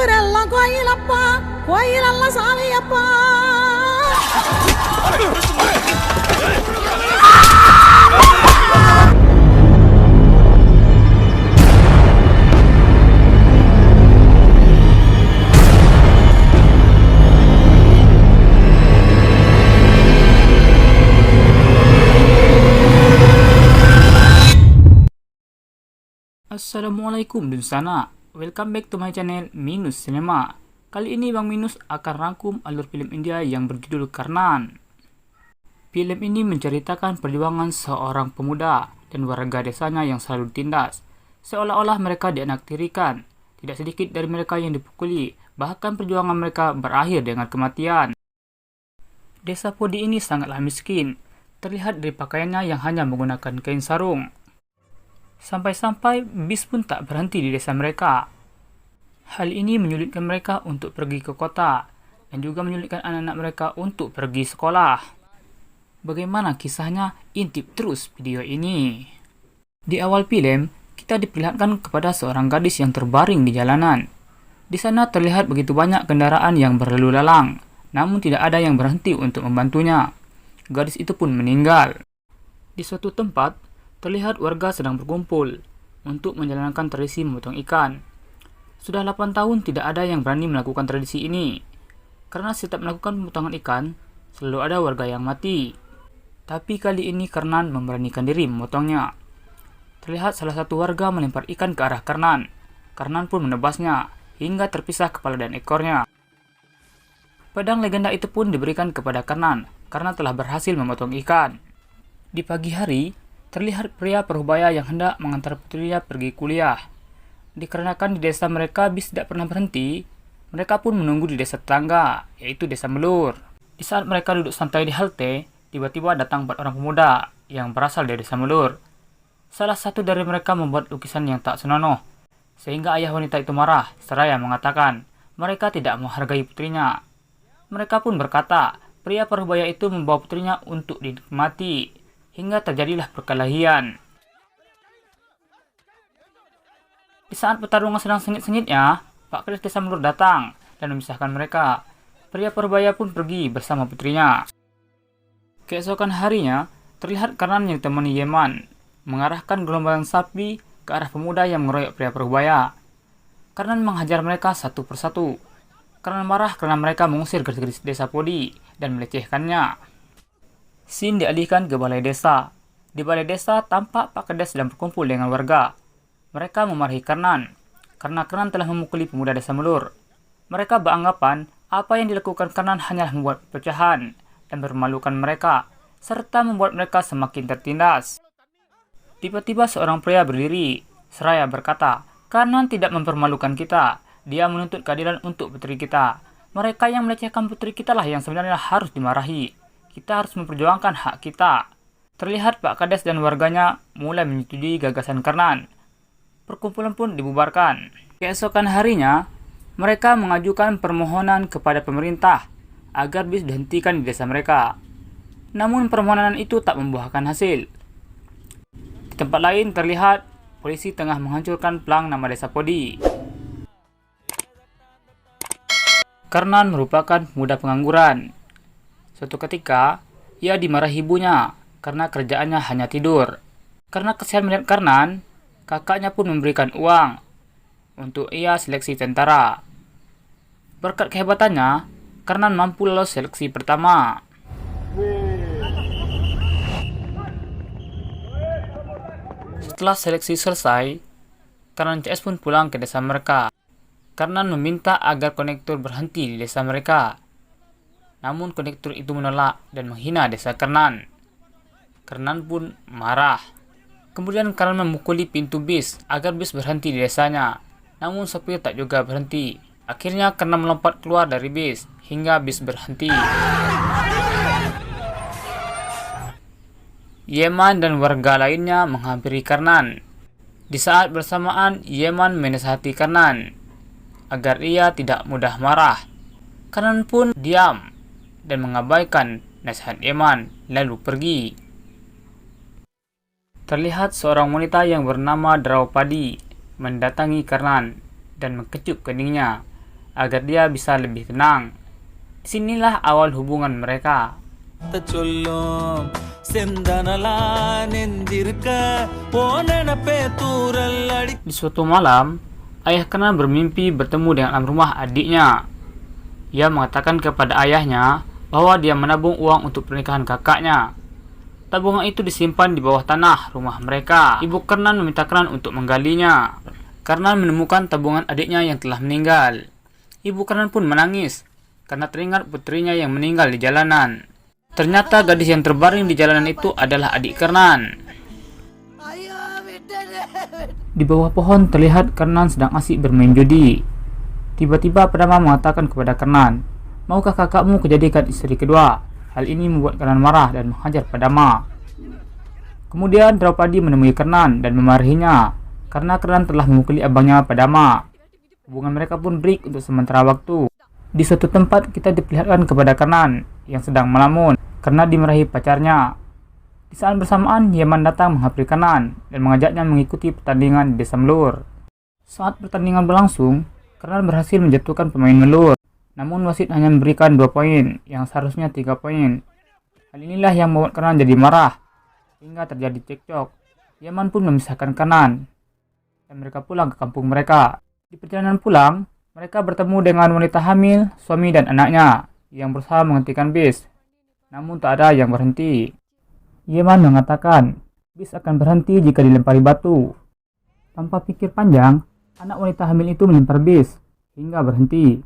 ஊரெல்லாம் கோயிலப்பா, கோயிலெல்லாம் சாமியப்பா. Assalamualaikum di sana. Welcome back to my channel Minus Cinema. Kali ini Bang Minus akan rangkum alur film India yang berjudul Karnan. Film ini menceritakan perjuangan seorang pemuda dan warga desanya yang selalu ditindas, seolah-olah mereka dianaktirikan. Tidak sedikit dari mereka yang dipukuli, bahkan perjuangan mereka berakhir dengan kematian. Desa Podi ini sangatlah miskin, terlihat dari pakaiannya yang hanya menggunakan kain sarung. Sampai-sampai bis pun tak berhenti di desa mereka. Hal ini menyulitkan mereka untuk pergi ke kota dan juga menyulitkan anak-anak mereka untuk pergi sekolah. Bagaimana kisahnya? Intip terus video ini. Di awal film, kita diperlihatkan kepada seorang gadis yang terbaring di jalanan. Di sana terlihat begitu banyak kendaraan yang berlalu lalang, namun tidak ada yang berhenti untuk membantunya. Gadis itu pun meninggal. Di suatu tempat, terlihat warga sedang berkumpul untuk menjalankan tradisi memotong ikan. Sudah 8 tahun tidak ada yang berani melakukan tradisi ini, karena setiap melakukan pemotongan ikan, selalu ada warga yang mati. Tapi kali ini Karnan memberanikan diri memotongnya. Terlihat salah satu warga melempar ikan ke arah Karnan. Karnan pun menebasnya, hingga terpisah kepala dan ekornya. Pedang legenda itu pun diberikan kepada Karnan, karena telah berhasil memotong ikan. Di pagi hari, terlihat pria parubaya yang hendak mengantar putrinya pergi kuliah. Dikarenakan di desa mereka bis tidak pernah berhenti, mereka pun menunggu di desa tetangga, yaitu desa Melur. Di saat mereka duduk santai di halte, tiba-tiba datang 4 orang pemuda yang berasal dari desa Melur. Salah satu dari mereka membuat lukisan yang tak senonoh, sehingga ayah wanita itu marah, seraya mengatakan mereka tidak menghargai putrinya. Mereka pun berkata, pria parubaya itu membawa putrinya untuk dinikmati, hingga terjadilah perkelahian. Di saat pertarungan sedang sengit-sengitnya, Pak Kades Desa Melur datang dan memisahkan mereka. Pria parubaya pun pergi bersama putrinya. Keesokan harinya, terlihat Karnan yang ditemani Yeman mengarahkan gerombolan sapi ke arah pemuda yang mengeroyok pria parubaya. Karnan menghajar mereka satu persatu. Karnan marah karena mereka mengusir gadis desa Podi dan melecehkannya. Scene dialihkan ke balai desa. Di balai desa tampak Pak Kades sedang berkumpul dengan warga. Mereka memarahi Karnan karena Karnan telah memukuli pemuda desa Melur. Mereka beranggapan apa yang dilakukan Karnan hanyalah membuat perpecahan dan bermalukan mereka, serta membuat mereka semakin tertindas. Tiba-tiba seorang pria berdiri, seraya berkata, Karnan tidak mempermalukan kita. Dia menuntut keadilan untuk putri kita. Mereka yang melecehkan putri kita lah yang sebenarnya harus dimarahi. Kita harus memperjuangkan hak kita. Terlihat Pak Kades dan warganya mulai menyetujui gagasan Karnan. Perkumpulan pun dibubarkan. Keesokan harinya, mereka mengajukan permohonan kepada pemerintah agar bis dihentikan di desa mereka. Namun permohonan itu tak membuahkan hasil. Di tempat lain terlihat polisi tengah menghancurkan plang nama desa Podi. Karnan merupakan pemuda pengangguran. Suatu ketika, ia dimarahi ibunya karena kerjaannya hanya tidur. Karena kesian melihat Karnan, kakaknya pun memberikan uang untuk ia seleksi tentara. Berkat kehebatannya, Karnan mampu lolos seleksi pertama. Setelah seleksi selesai, Karnan CS pun pulang ke desa mereka. Karnan meminta agar konektor berhenti di desa mereka. Namun konektor itu menolak dan menghina desa Karnan. Karnan pun marah. Kemudian Karnan memukuli pintu bis agar bis berhenti di desanya. Namun sopir tak juga berhenti. Akhirnya Karnan melompat keluar dari bis hingga bis berhenti. Yeman dan warga lainnya menghampiri Karnan. Di saat bersamaan, Yeman menasihati Karnan agar ia tidak mudah marah. Karnan pun diam dan mengabaikan nasihat Yeman lalu pergi. Terlihat seorang wanita yang bernama Draupadi mendatangi Karnan dan mengecup keningnya. agar dia bisa lebih tenang. Disinilah awal hubungan mereka. சொல்லும் செந்தனலா நெஞ்சிருக்க போன பேத்தூரல் அடி. Di suatu malam, ayah Kenan bermimpi bertemu dengan dalam rumah adiknya. Ia mengatakan kepada ayahnya bahwa dia menabung uang untuk pernikahan kakaknya. Tabungan itu disimpan di bawah tanah rumah mereka. Ibu Kenan meminta Kenan untuk menggalinya. Kenan menemukan tabungan adiknya yang telah meninggal. Ibu Kenan pun menangis karena teringat putrinya yang meninggal di jalanan. Ternyata gadis yang terbaring di jalanan itu adalah adik Kenan. Di bawah pohon terlihat Kenan sedang asik bermain judi. Tiba-tiba Padama mengatakan kepada Kenan, "Maukah kakakmu kujadikan istri kedua?" Hal ini membuat Kenan marah dan menghajar Padama. Kemudian Draupadi menemui Kenan dan memarahinya karena Kenan telah memukuli abangnya Padama. Hubungan mereka pun break untuk sementara waktu. Di suatu tempat kita diperlihatkan kepada Kenan yang sedang melamun karena dimarahi pacarnya. Di saat bersamaan, Yaman datang menghampiri Kenan dan mengajaknya mengikuti pertandingan di desa Melur. Saat pertandingan berlangsung, Kenan berhasil menjatuhkan pemain Melur. Namun wasit hanya memberikan 2 poin yang seharusnya 3 poin. Hal inilah yang membuat Kenan jadi marah hingga terjadi cekcok. Yaman pun memisahkan Kenan dan mereka pulang ke kampung mereka. Di perjalanan pulang, mereka bertemu dengan wanita hamil, suami dan anaknya yang berusaha menghentikan bis. Namun tak ada yang berhenti. Yaman mengatakan bis akan berhenti jika dilempari batu. Tanpa pikir panjang, anak wanita hamil itu melempar bis hingga berhenti.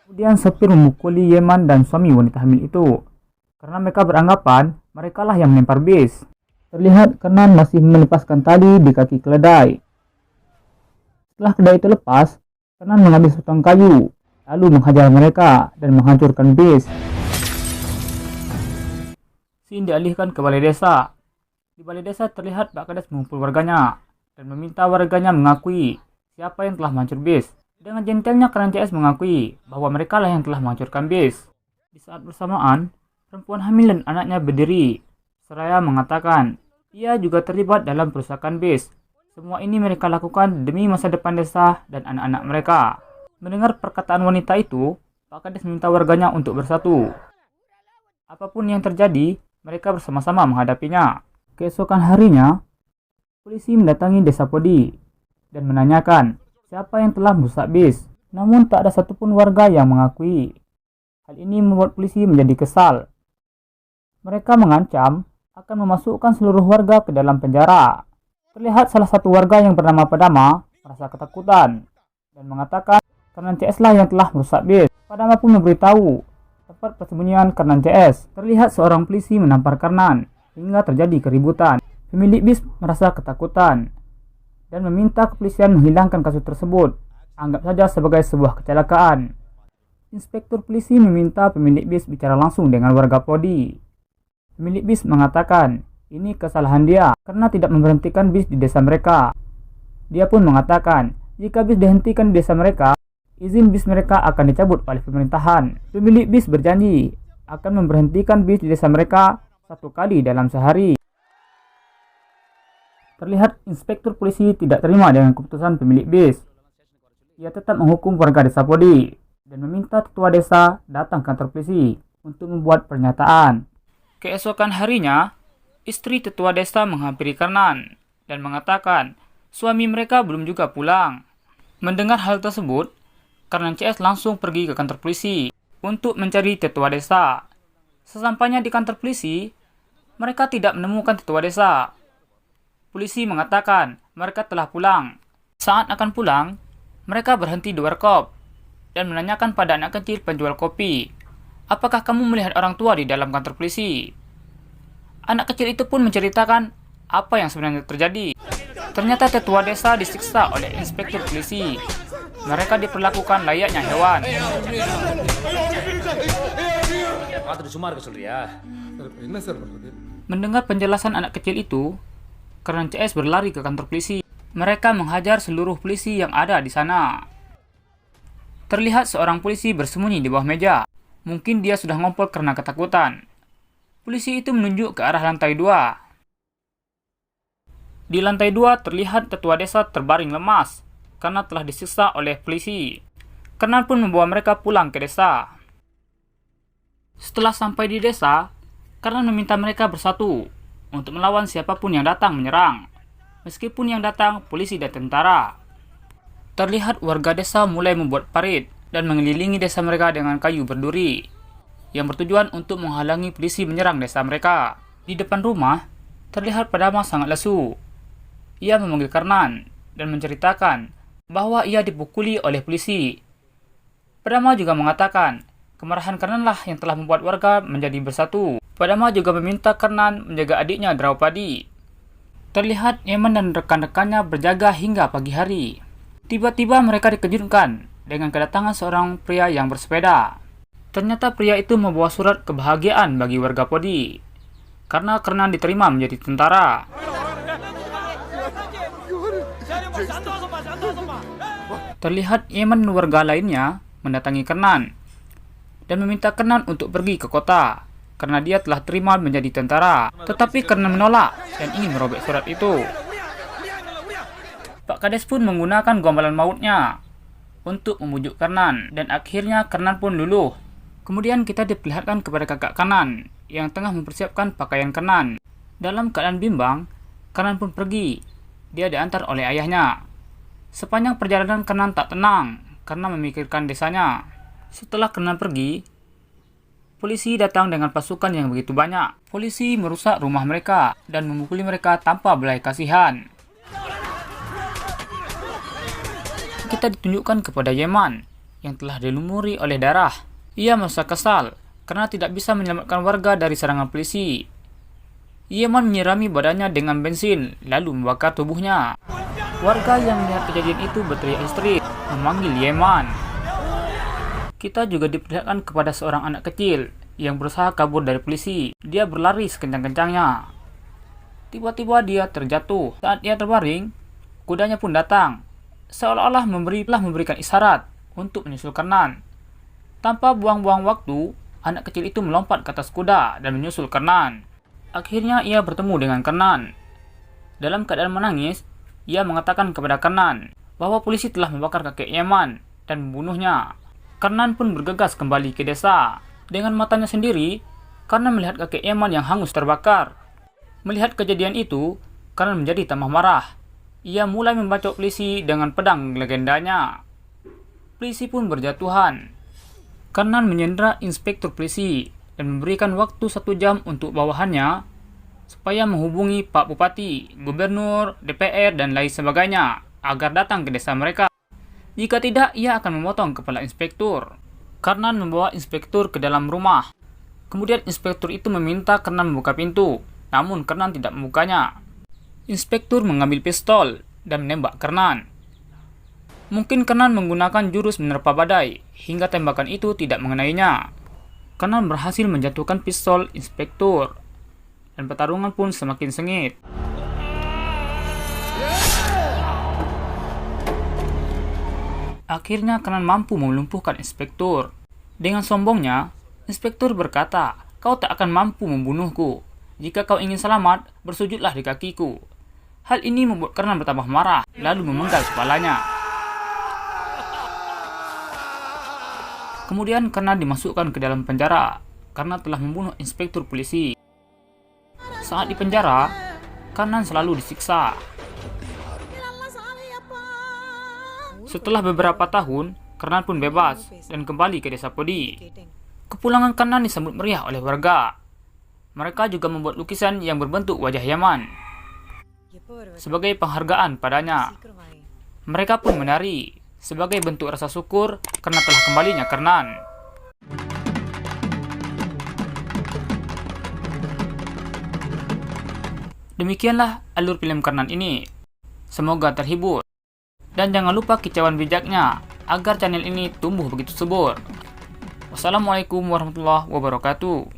Kemudian sopir memukuli Yaman dan suami wanita hamil itu karena mereka beranggapan merekalah yang melempar bis. Terlihat Kenan masih melepaskan tali di kaki keledai. Setelah keledai itu lepas, Kenan mengambil setong kayu, lalu menghajar mereka dan menghancurkan bis. Scene dialihkan ke balai desa. Di balai desa terlihat Pak Kades mengumpul warganya dan meminta warganya mengakui siapa yang telah menghancur bis. Dengan jentelnya Kenan CS mengakui bahwa mereka lah yang telah menghancurkan bis. Di saat bersamaan, perempuan hamil dan anaknya berdiri, seraya mengatakan ia juga terlibat dalam perusakan bis. Semua ini mereka lakukan demi masa depan desa dan anak-anak mereka. Mendengar perkataan wanita itu, Pak Kades meminta warganya untuk bersatu. Apapun yang terjadi, mereka bersama-sama menghadapinya. Keesokan harinya, polisi mendatangi desa Podi dan menanyakan siapa yang telah merusak bis. Namun tak ada satupun warga yang mengakui. Hal ini membuat polisi menjadi kesal. Mereka mengancam akan memasukkan seluruh warga ke dalam penjara. Terlihat salah satu warga yang bernama Padama merasa ketakutan dan mengatakan Kenan CS lah yang telah merusak bis. Padama pun memberitahu tempat persembunyian Kenan CS. Terlihat seorang polisi menampar Kenan hingga terjadi keributan. Pemilik bis merasa ketakutan dan meminta kepolisian menghilangkan kasus tersebut. Anggap saja sebagai sebuah kecelakaan. Inspektur polisi meminta pemilik bis bicara langsung dengan warga Podi. Pemilik bis mengatakan ini kesalahan dia karena tidak memberhentikan bis di desa mereka. Dia pun mengatakan jika bis dihentikan di desa mereka, izin bis mereka akan dicabut oleh pemerintahan. Pemilik bis berjanji akan memberhentikan bis di desa mereka 1 kali dalam sehari. Terlihat inspektur polisi tidak terima dengan keputusan pemilik bis. Ia tetap menghukum warga desa Podi dan meminta tetua desa datang ke kantor polisi untuk membuat pernyataan. Keesokan harinya, istri tetua desa menghampiri Kenan dan mengatakan suami mereka belum juga pulang. Mendengar hal tersebut, Kenan CS langsung pergi ke kantor polisi untuk mencari tetua desa. Sesampainya di kantor polisi, mereka tidak menemukan tetua desa. Polisi mengatakan mereka telah pulang. Saat akan pulang, mereka berhenti di warkop dan menanyakan pada anak kecil penjual kopi, "Apakah kamu melihat orang tua di dalam kantor polisi?" Anak kecil itu pun menceritakan apa yang sebenarnya terjadi. Ternyata tetua desa disiksa oleh inspektur polisi. Mereka diperlakukan layaknya hewan. Mendengar penjelasan anak kecil itu, Kenan CS berlari ke kantor polisi. Mereka menghajar seluruh polisi yang ada di sana. Terlihat seorang polisi bersembunyi di bawah meja. Mungkin dia sudah ngompol karena ketakutan. Polisi itu menunjuk ke arah lantai 2. Di lantai 2 terlihat tetua desa terbaring lemas karena telah disiksa oleh polisi. Kernan pun membawa mereka pulang ke desa. Setelah sampai di desa, Kernan meminta mereka bersatu untuk melawan siapapun yang datang menyerang, meskipun yang datang polisi dan tentara. Terlihat warga desa mulai membuat parit dan mengelilingi desa mereka dengan kayu berduri, yang bertujuan untuk menghalangi polisi menyerang desa mereka. Di depan rumah, terlihat Padama sangat lesu. Ia memanggil Kernan dan menceritakan bahwa ia dipukuli oleh polisi. Padama juga mengatakan kemarahan Kernan lah yang telah membuat warga menjadi bersatu. Padama juga meminta Kernan menjaga adiknya Draupadi. Terlihat Yaman dan rekan-rekannya berjaga hingga pagi hari. Tiba-tiba mereka dikejutkan dengan kedatangan seorang pria yang bersepeda. Ternyata pria itu membawa surat kebahagiaan bagi warga Podi, karena Kernan diterima menjadi tentara. Terlihat Yaman dan warga lainnya mendatangi Kernan dan meminta Kernan untuk pergi ke kota karena dia telah terima menjadi tentara. Tetapi Kernan menolak dan ingin merobek surat itu. Pak Kades pun menggunakan gombalan mautnya untuk membujuk Kernan dan akhirnya Kernan pun luluh. Kemudian kita diperlihatkan kepada kakak Kernan yang tengah mempersiapkan pakaian Kernan. Dalam keadaan bimbang, Kernan pun pergi. Dia diantar oleh ayahnya. Sepanjang perjalanan Kernan tak tenang karena memikirkan desanya. Setelah Kernan pergi, polisi datang dengan pasukan yang begitu banyak. Polisi merusak rumah mereka dan memukuli mereka tanpa belas kasihan. Kita ditunjukkan kepada Yaman yang telah dilumuri oleh darah. Ia merasa kesal karena tidak bisa menyelamatkan warga dari serangan polisi. Yaman menyirami badannya dengan bensin lalu membakar tubuhnya. Warga yang melihat kejadian itu berteriak histeris memanggil Yaman. Kita juga diperlihatkan kepada seorang anak kecil yang berusaha kabur dari polisi. Dia berlari sekencang-kencangnya. Tiba-tiba dia terjatuh. Saat dia terbaring, kudanya pun datang, seolah-olah memberikan isyarat untuk menyusul Kernan. Tanpa buang-buang waktu, anak kecil itu melompat ke atas kuda dan menyusul Kernan. Akhirnya ia bertemu dengan Kernan. Dalam keadaan menangis, ia mengatakan kepada Kernan bahwa polisi telah membakar kakek Yaman dan membunuhnya. Kernan pun bergegas kembali ke desa. Dengan matanya sendiri, Kernan melihat kakek Yaman yang hangus terbakar. Melihat kejadian itu, Kernan menjadi tambah marah. Ia mulai membacok polisi dengan pedang legendanya. Polisi pun berjatuhan. Kernan menyandera inspektur polisi dan memberikan waktu 1 jam untuk bawahannya supaya menghubungi Pak Bupati, Gubernur, DPR, dan lain sebagainya agar datang ke desa mereka. Jika tidak, ia akan memotong kepala inspektur. Kernan membawa inspektur ke dalam rumah. Kemudian inspektur itu meminta Kernan membuka pintu, namun Kernan tidak membukanya. Inspektur mengambil pistol dan menembak Kernan. Mungkin Kernan menggunakan jurus menerpa badai hingga tembakan itu tidak mengenainya. Kernan berhasil menjatuhkan pistol inspektur dan pertarungan pun semakin sengit. Akhirnya Kernan mampu melumpuhkan inspektur. Dengan sombongnya, inspektur berkata, "Kau tak akan mampu membunuhku. Jika kau ingin selamat, bersujudlah di kakiku." Hal ini membuat Kernan bertambah marah, lalu memenggal kepalanya. Kemudian Kernan dimasukkan ke dalam penjara karena telah membunuh inspektur polisi. Saat di penjara, Kernan selalu disiksa. Setelah beberapa tahun, Kernan pun bebas dan kembali ke desa Podi. Kepulangan Kernan disambut meriah oleh warga. Mereka juga membuat lukisan yang berbentuk wajah Yaman sebagai penghargaan padanya. Mereka pun menari sebagai bentuk rasa syukur karena telah kembalinya Kernan. Demikianlah alur film Kernan ini. Semoga terhibur. Dan jangan lupa kicauan bijaknya agar channel ini tumbuh begitu subur. Wassalamualaikum warahmatullahi wabarakatuh.